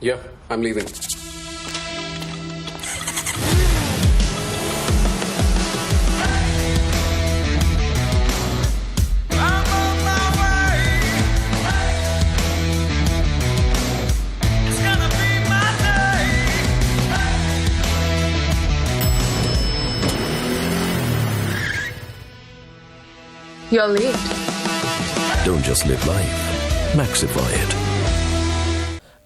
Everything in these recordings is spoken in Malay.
Yeah, I'm leaving. You're late. Don't just live life, maxify it.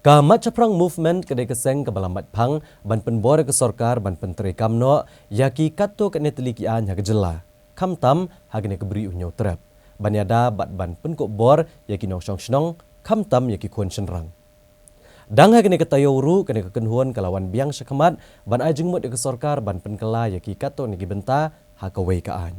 Kamat caprang movement kedai keseng ke balamat pang ban penbor ke sorkar ban penteri kamno yaki kato ke netelikian ya kejela kam tam hagene keberi unyo trap banyada bat ban penkok bor yaki nong snong kam tam yaki kuan senrang dang hagene ketayoru kene kekenhuan kalawan biang syakamat ban ajeng mut ke sorkar ban penkela yaki kato negi benta hakawai kaan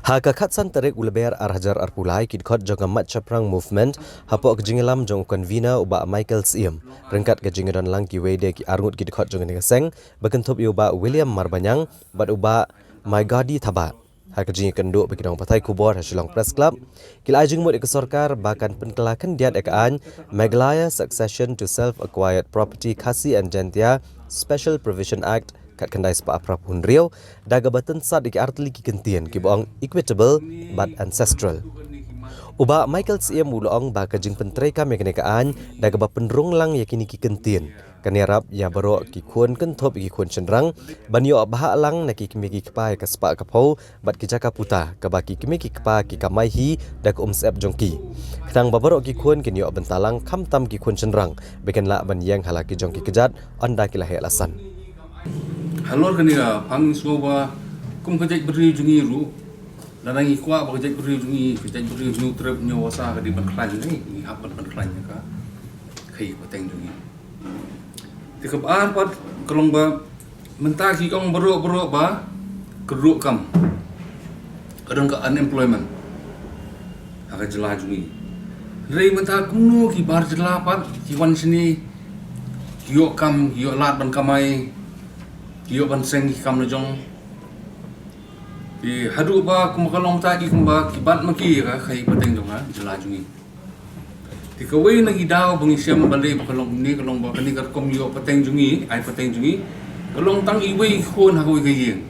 Haka katsan tarik uleber arhajar arpulai kidkot jaga mat caprang movement hapok kejingelam jong konvina uba Michael Siem rengkat kejingedon lang ki wede ki arngut kidkot jong negaseng bekentup uba William Marbanyang bat uba Maigadi Thabat haka jingi kenduk bagi dong patai kubor Shillong Press Club kila ajeng mut sorkar bahkan penkelakan diat ekaan Meghalaya Succession to Self-Acquired Property Khasi and Jentia Special Provision Act kat kendai sepa aprapun Rio daga batan sat iki artli ki kentian ki boong equitable but ancestral uba Michael Siem ulong ba kajing penteri kami kenekaan daga ba penrung lang yakini ki kentian kaniarap ya baro ki kuan kentop ki kuan cendrang banyo bah lang na ki kimiki kepai ka sepa kapau bat ki jaka puta ka baki kimiki kepa ki kamaihi dak sep jongki ketang babaro ki kuan kinyo bentalang kam tam ki kuan cendrang beken la ban yang halaki jongki kejat anda ki lahe alasan Halor kaniga pang soba kum kajak beri jungi ru danangi kwa ba kajak beri jungi trep nyawasa ka di ban klan ni hapan ban klan ka kai pateng jungi tikap ar pat kalong ba menta ki ong bero ba keruk kam kadang ka unemployment aga jela jungi rei menta kumnu ki bar jela pat ki wan sini yo kam yo lat ban kamai Iyo ban seng kam na jong di hadu ba kumakalong ta ki kumba kibat maki ka kai pateng dong ha jela jungi di kawai na gidaw bangi siam balai kalong ni kalong ba kani kar kom yo pateng jungi ai pateng jungi kalong tang iwei khon ha koi gayeng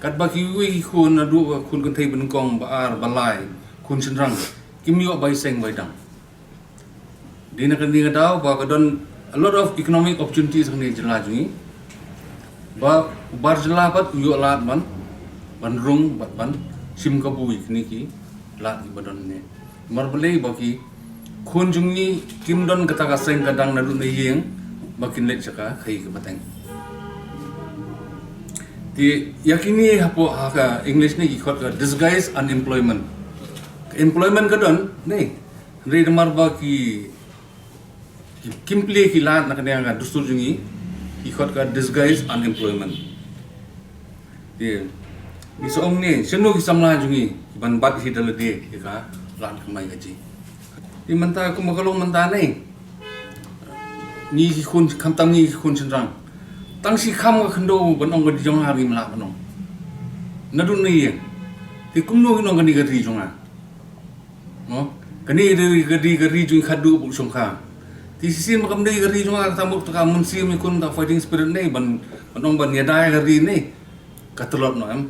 kat ba ki iwei khon na du khun kan thai ban kong ba ar balai khun senrang kim yo bai seng bai dang di na kan ni gidaw ba kadon a lot of economic opportunities ni jela jungi ba bar jela pat uyo lat ban rung ban sim ka bui kini ki lat di badan ne marbele ba ki khon jungi kim don kata ka seng kadang na du ne yeng bakin lek chaka khai ka batang ti yakini hapo ha english ne ki khot ka disguise unemployment employment kadon ne re mar ba ki kimple ki lat na kanya ga dustur jungi ikut ka disguise unemployment. Dia, ni seorang ni, seno ki samla jungi, ban bat hi dalam dia, ka lan kemai gaji. Di mentah aku makalong mentah ni, ni kun kam tam ni kun senrang. Tang si kam ka kendo ban ong di jong hari melak ban ong. Nadun ni yang, di kumno ki nong kani gari jonga. No, kani gari jungi khadu bu songka. Di sisi makam dei gari junga tamu taka munsi mi kun ta fighting spirit nei ban ong ban yadai gari nei katlot no am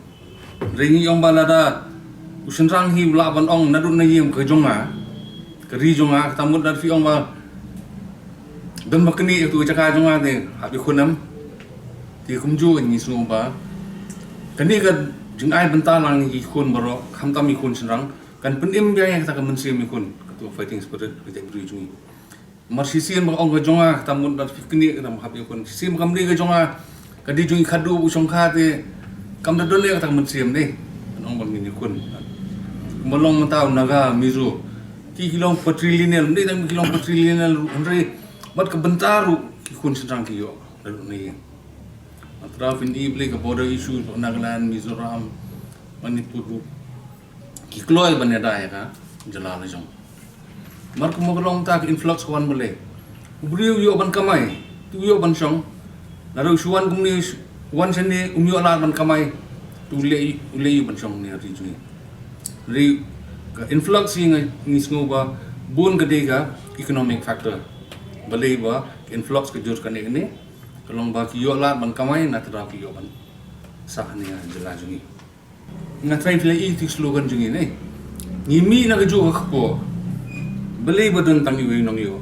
ringi ong balada usen rang hi la ban ong nadun nei yem ke jonga gari jonga tamu dar fi ong ba dan makni itu jaka jonga de habi kunam ti kumju ni su ba kani ga jing ai bentalang hi kun baro kham tam mi kun senrang kan penim biaya ta ka munsi mi kun tu fighting spirit ke gari jungi Marsisian mak ong jonga tamun dat fikni tam habi kon sim kam ni jonga kadi jungi khadu bu songkha te kam da dole ka tam sim ne ong bang ni kun molong mataw naga mizo ki kilong patrilineal ni tam kilong patrilineal andre mat ka bentaru ki kun sedang ki yo dalu ni atra fin ible ka border issues Nagaland Mizoram Manipur ki kloy baneda ya ka jalala jong Marku magalong tak influx wan boleh. Ubriu yo ban kamai, tu yo ban song. Lalu suan kumni wan seni umyo alat ban kamai, tu ule ban song ni hari jui. Ri influx yang ni semua bun kedega economic factor. beli ba influx ke jur kan ini kalong ba ki yo la ban kamai na tra ki yo ban sa ni jela jungi na try file i ti slogan jungi ne ngimi na ke ju ko beli ba don tangi we nong yo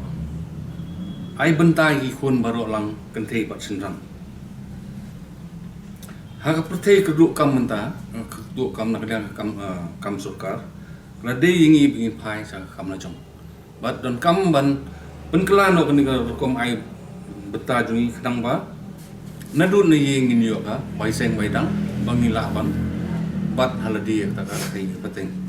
ai bentai ki khun baro lang kan thei pat sinrang ha ka protei keduk kam menta keduk kam na kadang kam surkar la de yingi bingin phai sa kam na jong bat don kam ban penkelano kan kom ai beta jungi kadang ba nadun na yingin yo ka bai seng bai dang bangila ban bat haladi ta ka thei pateng